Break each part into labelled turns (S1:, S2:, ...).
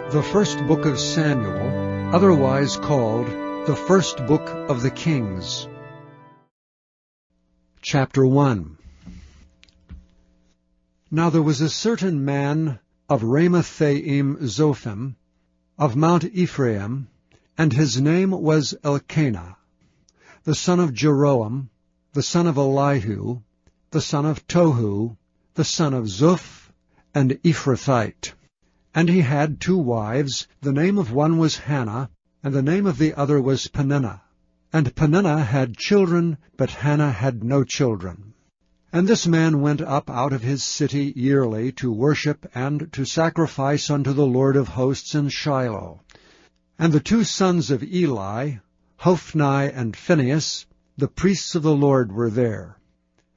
S1: The first book of Samuel, otherwise called the first book of the Kings. Chapter 1. Now there was a certain man of Ramathaim Zophim, of Mount Ephraim, and his name was Elkanah, the son of Jeroam, the son of Elihu, the son of Tohu, the son of Zuph, and Ephrathite. And he had 2 wives. The name of one was Hannah, and the name of the other was Peninnah. And Peninnah had children, but Hannah had no children. And this man went up out of his city yearly to worship and to sacrifice unto the Lord of hosts in Shiloh. And the 2 sons of Eli, Hophni and Phinehas, the priests of the Lord, were there.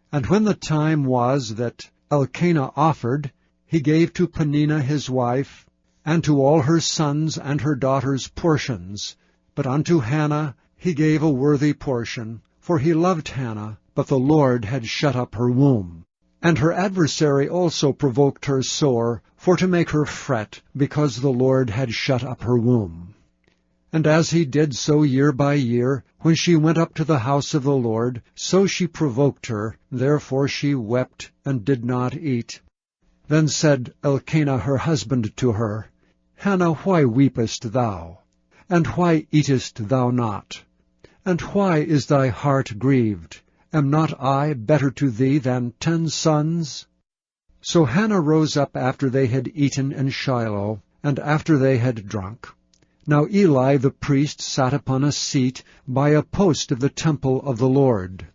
S1: And when the time was that Elkanah offered, he gave to Peninnah his wife, and to all her sons and her daughters portions. But unto Hannah he gave a worthy portion, for he loved Hannah, but the Lord had shut up her womb. And her adversary also provoked her sore, for to make her fret, because the Lord had shut up her womb. And as he did so year by year, when she went up to the house of the Lord, so she provoked her, therefore she wept and did not eat. Then said Elkanah her husband to her, Hannah, why weepest thou? And why eatest thou not? And why is thy heart grieved? Am not I better to thee than 10 sons? So Hannah rose up after they had eaten in Shiloh, and after they had drunk. Now Eli the priest sat upon a seat by a post of the temple of the Lord.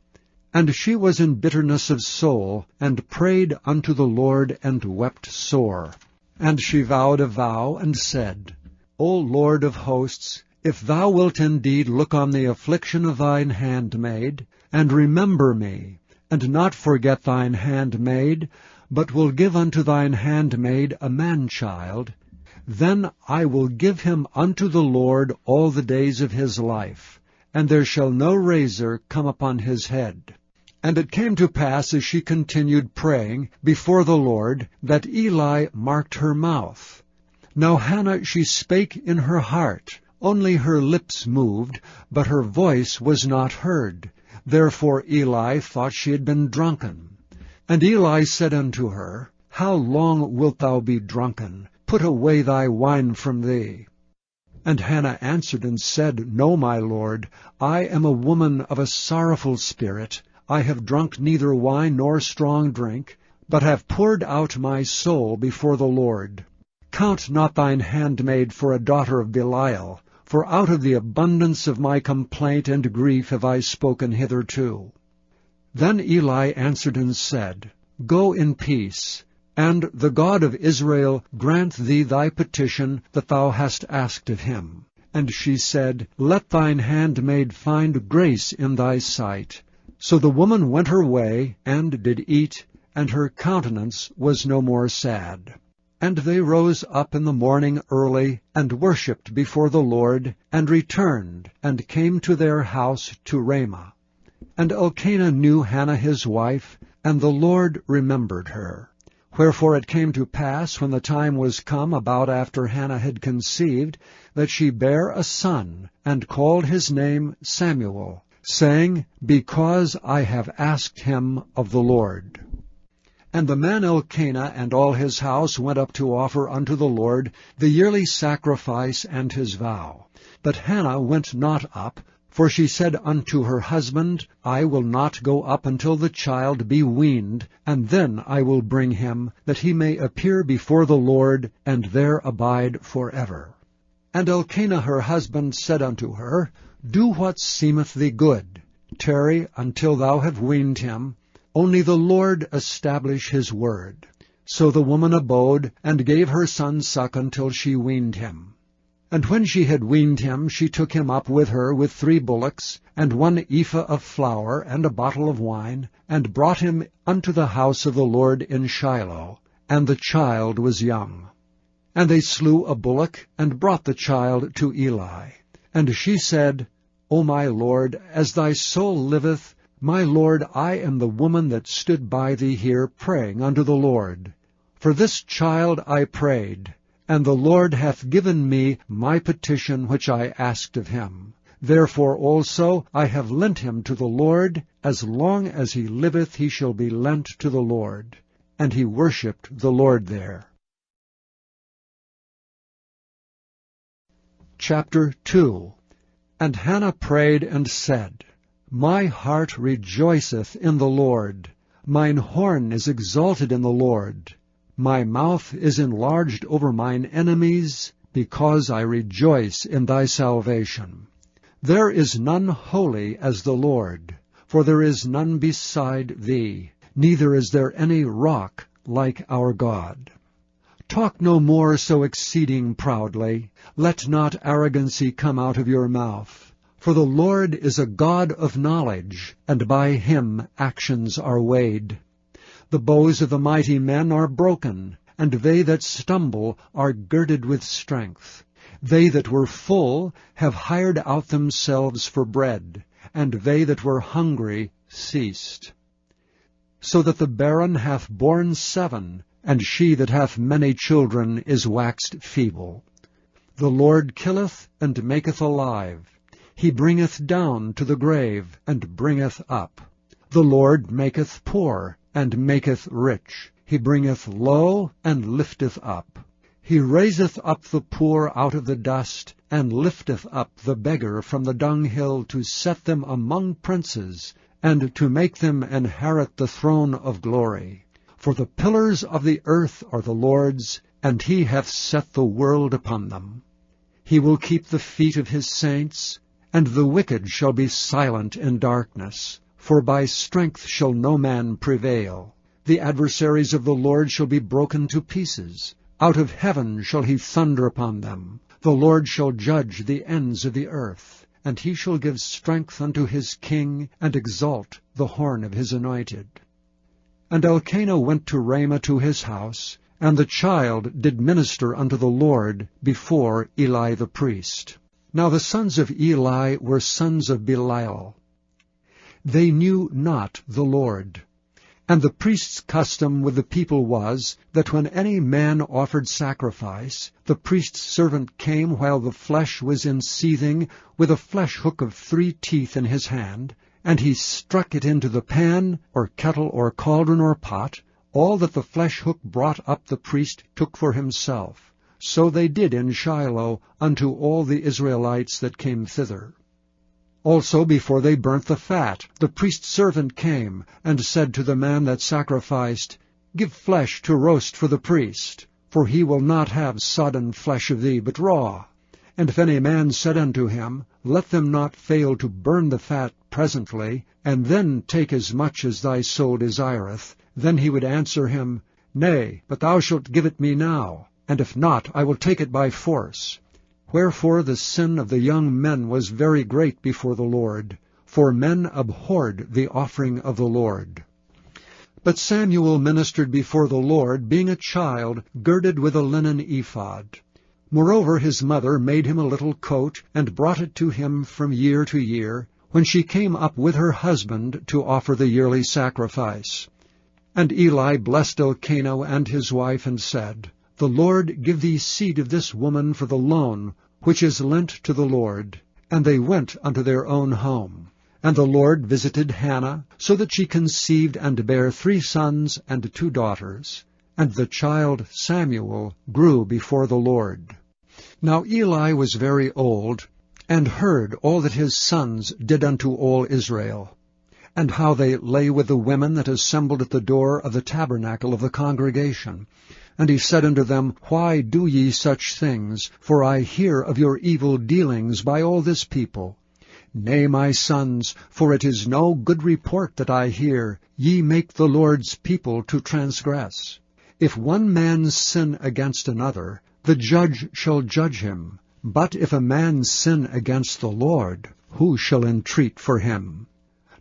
S1: And she was in bitterness of soul, and prayed unto the Lord, and wept sore. And she vowed a vow, and said, O Lord of hosts, if thou wilt indeed look on the affliction of thine handmaid, and remember me, and not forget thine handmaid, but will give unto thine handmaid a man-child, then I will give him unto the Lord all the days of his life, and there shall no razor come upon his head. And it came to pass, as she continued praying before the Lord, that Eli marked her mouth. Now Hannah she spake in her heart, only her lips moved, but her voice was not heard. Therefore Eli thought she had been drunken. And Eli said unto her, How long wilt thou be drunken? Put away thy wine from thee. And Hannah answered and said, No, my lord, I am a woman of a sorrowful spirit. I have drunk neither wine nor strong drink, but have poured out my soul before the Lord. Count not thine handmaid for a daughter of Belial, for out of the abundance of my complaint and grief have I spoken hitherto. Then Eli answered and said, Go in peace, and the God of Israel grant thee thy petition that thou hast asked of him. And she said, Let thine handmaid find grace in thy sight. So the woman went her way, and did eat, and her countenance was no more sad. And they rose up in the morning early, and worshipped before the Lord, and returned, and came to their house to Ramah. And Elkanah knew Hannah his wife, and the Lord remembered her. Wherefore it came to pass, when the time was come about after Hannah had conceived, that she bare a son, and called his name Samuel, saying, Because I have asked him of the Lord. And the man Elkanah and all his house went up to offer unto the Lord the yearly sacrifice and his vow. But Hannah went not up, for she said unto her husband, I will not go up until the child be weaned, and then I will bring him, that he may appear before the Lord, and there abide forever. And Elkanah her husband said unto her, Do what seemeth thee good. Tarry until thou have weaned him. Only the Lord establish his word. So the woman abode, and gave her son suck until she weaned him. And when she had weaned him, she took him up with her with 3 bullocks, and 1 ephah of flour, and a bottle of wine, and brought him unto the house of the Lord in Shiloh. And the child was young. And they slew a bullock, and brought the child to Eli. And she said, O my Lord, as thy soul liveth, my Lord, I am the woman that stood by thee here praying unto the Lord. For this child I prayed, And the Lord hath given me my petition which I asked of him. Therefore also I have lent him to the Lord. As long as he liveth he shall be lent to the Lord. And he worshipped the Lord there. Chapter 2. And Hannah prayed and said, My heart rejoiceth in the Lord. Mine horn is exalted in the Lord. My mouth is enlarged over mine enemies, because I rejoice in thy salvation. There is none holy as the Lord, for there is none beside thee, neither is there any rock like our God. Talk no more so exceeding proudly. Let not arrogancy come out of your mouth. For the Lord is a God of knowledge, and by him actions are weighed. The bows of the mighty men are broken, and they that stumble are girded with strength. They that were full have hired out themselves for bread, and they that were hungry ceased. So that the barren hath borne 7, and she that hath many children is waxed feeble. The Lord killeth and maketh alive. He bringeth down to the grave, and bringeth up. The Lord maketh poor, and maketh rich. He bringeth low, and lifteth up. He raiseth up the poor out of the dust, and lifteth up the beggar from the dunghill, to set them among princes, and to make them inherit the throne of glory. For the pillars of the earth are the Lord's, and he hath set the world upon them. He will keep the feet of his saints, and the wicked shall be silent in darkness. For by strength shall no man prevail. The adversaries of the Lord shall be broken to pieces. Out of heaven shall he thunder upon them. The Lord shall judge the ends of the earth. And he shall give strength unto his king, and exalt the horn of his anointed. And Elkanah went to Ramah to his house, and the child did minister unto the Lord before Eli the priest. Now the sons of Eli were sons of Belial. They knew not the Lord. And the priest's custom with the people was, that when any man offered sacrifice, the priest's servant came while the flesh was in seething, with a flesh hook of 3 teeth in his hand, and he struck it into the pan, or kettle, or cauldron, or pot. All that the flesh hook brought up the priest took for himself. So they did in Shiloh unto all the Israelites that came thither. Also before they burnt the fat, the priest's servant came, and said to the man that sacrificed, Give flesh to roast for the priest, for he will not have sodden flesh of thee, but raw. And if any man said unto him, Let them not fail to burn the fat presently, and then take as much as thy soul desireth, then he would answer him, Nay, but thou shalt give it me now, and if not, I will take it by force. Wherefore the sin of the young men was very great before the Lord, for men abhorred the offering of the Lord. But Samuel ministered before the Lord, being a child, girded with a linen ephod. Moreover his mother made him a little coat, and brought it to him from year to year, when she came up with her husband to offer the yearly sacrifice. And Eli blessed Elkanah and his wife, and said, The Lord give thee seed of this woman for the loan, which is lent to the Lord. And they went unto their own home. And the Lord visited Hannah, so that she conceived and bare 3 sons and 2 daughters. And the child Samuel grew before the Lord. Now Eli was very old, and heard all that his sons did unto all Israel, and how they lay with the women that assembled at the door of the tabernacle of the congregation. And he said unto them, Why do ye such things? For I hear of your evil dealings by all this people. Nay, my sons, for it is no good report that I hear. Ye make the Lord's people to transgress. If one man sin against another, the judge shall judge him. But if a man sin against the Lord, who shall entreat for him?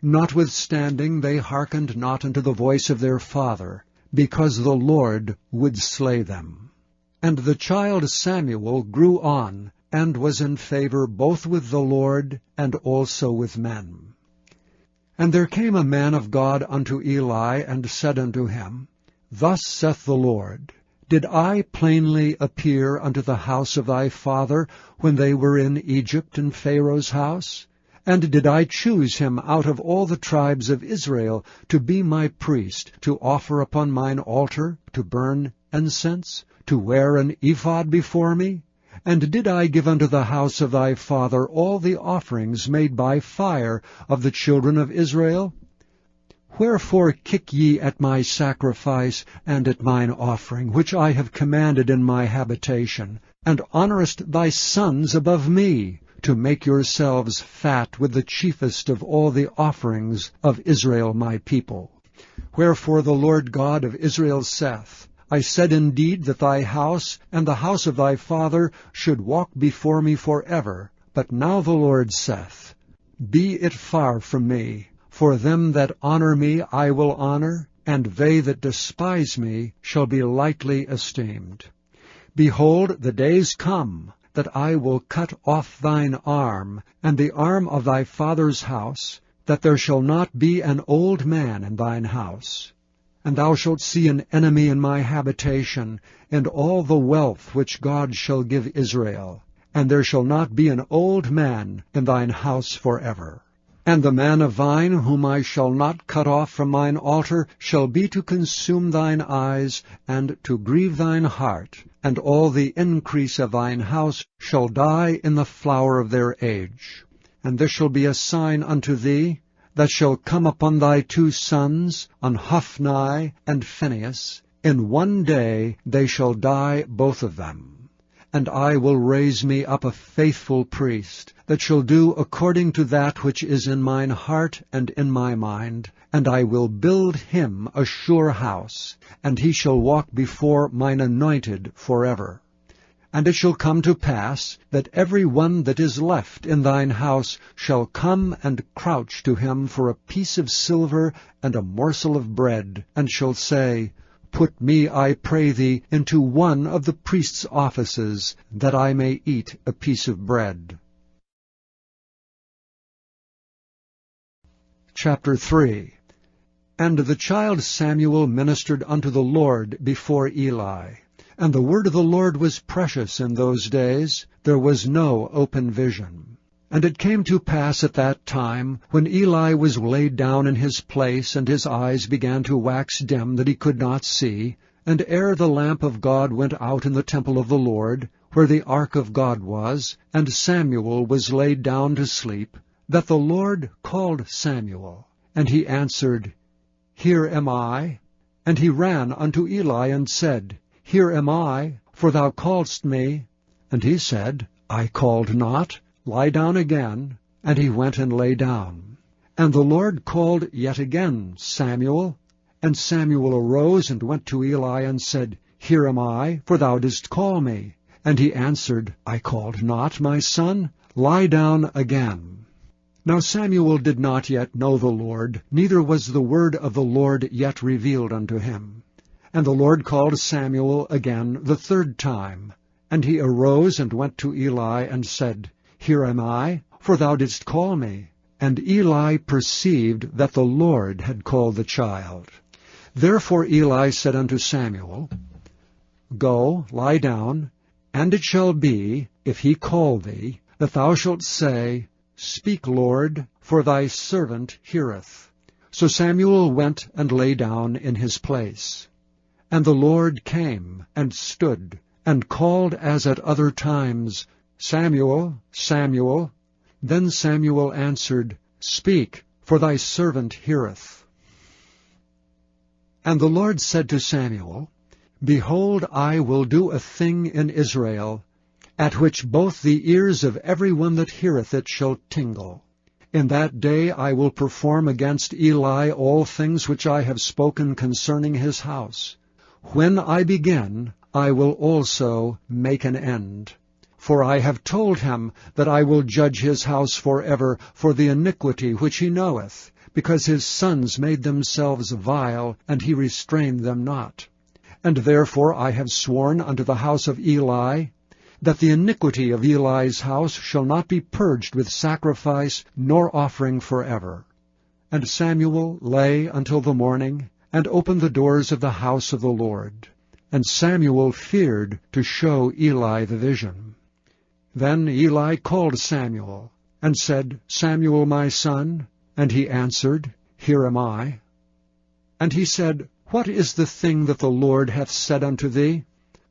S1: Notwithstanding they hearkened not unto the voice of their father, because the Lord would slay them. And the child Samuel grew on, and was in favor both with the Lord and also with men. And there came a man of God unto Eli, and said unto him, Thus saith the Lord, Did I plainly appear unto the house of thy father when they were in Egypt in Pharaoh's house? And did I choose him out of all the tribes of Israel to be my priest, to offer upon mine altar, to burn incense, to wear an ephod before me? And did I give unto the house of thy father all the offerings made by fire of the children of Israel? Wherefore kick ye at my sacrifice and at mine offering, which I have commanded in my habitation, and honourest thy sons above me, to make yourselves fat with the chiefest of all the offerings of Israel my people? Wherefore the Lord God of Israel saith, I said indeed that thy house and the house of thy father should walk before me forever. But now the Lord saith, Be it far from me, for them that honour me I will honour, and they that despise me shall be lightly esteemed. Behold, the days come, that I will cut off thine arm, and the arm of thy father's house, that there shall not be an old man in thine house. And thou shalt see an enemy in my habitation, and all the wealth which God shall give Israel, and there shall not be an old man in thine house forever. And the man of thine, whom I shall not cut off from mine altar, shall be to consume thine eyes, and to grieve thine heart, and all the increase of thine house shall die in the flower of their age. And this shall be a sign unto thee, that shall come upon thy two sons, on Hophni and Phinehas. In one day they shall die both of them. And I will raise me up a faithful priest, that shall do according to that which is in mine heart and in my mind. And I will build him a sure house, and he shall walk before mine anointed forever. And it shall come to pass, that every one that is left in thine house shall come and crouch to him for a piece of silver and a morsel of bread, and shall say, Put me, I pray thee, into one of the priest's offices, that I may eat a piece of bread. Chapter 3. And the child Samuel ministered unto the Lord before Eli. And the word of the Lord was precious in those days. There was no open vision. And it came to pass at that time, when Eli was laid down in his place, and his eyes began to wax dim, that he could not see, and ere the lamp of God went out in the temple of the Lord, where the ark of God was, and Samuel was laid down to sleep, that the Lord called Samuel. And he answered, Here am I. And he ran unto Eli, and said, Here am I, for thou calledst me. And he said, I called not. Lie down again. And he went and lay down. And the Lord called yet again, Samuel. And Samuel arose and went to Eli, and said, Here am I, for thou didst call me. And he answered, I called not, my son. Lie down again. Now Samuel did not yet know the Lord, neither was the word of the Lord yet revealed unto him. And the Lord called Samuel again the third time. And he arose and went to Eli, and said, Here am I, for thou didst call me. And Eli perceived that the Lord had called the child. Therefore Eli said unto Samuel, Go, lie down, and it shall be, if he call thee, that thou shalt say, Speak, Lord, for thy servant heareth. So Samuel went and lay down in his place. And the Lord came and stood, and called as at other times, Samuel, Samuel. Then Samuel answered, Speak, for thy servant heareth. And the Lord said to Samuel, Behold, I will do a thing in Israel, at which both the ears of every one that heareth it shall tingle. In that day I will perform against Eli all things which I have spoken concerning his house. When I begin, I will also make an end. For I have told him that I will judge his house forever for the iniquity which he knoweth, because his sons made themselves vile, and he restrained them not. And therefore I have sworn unto the house of Eli, that the iniquity of Eli's house shall not be purged with sacrifice nor offering forever. And Samuel lay until the morning, and opened the doors of the house of the Lord. and Samuel feared to show Eli the vision. Then Eli called Samuel, and said, Samuel, my son? And he answered, Here am I. And he said, What is the thing that the Lord hath said unto thee?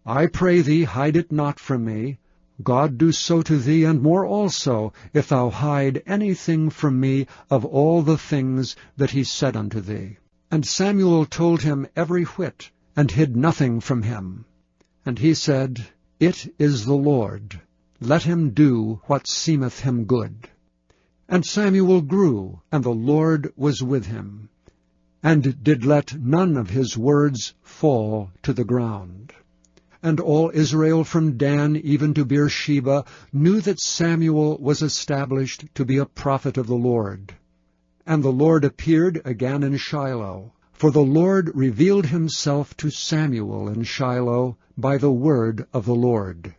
S1: I pray thee, hide it not from me. God do so to thee, and more also, if thou hide anything from me of all the things that he said unto thee. And Samuel told him every whit, and hid nothing from him. And he said, It is the Lord. Let him do what seemeth him good. And Samuel grew, and the Lord was with him, and did let none of his words fall to the ground. And all Israel from Dan even to Beersheba knew that Samuel was established to be a prophet of the Lord. And the Lord appeared again in Shiloh, for the Lord revealed himself to Samuel in Shiloh by the word of the Lord.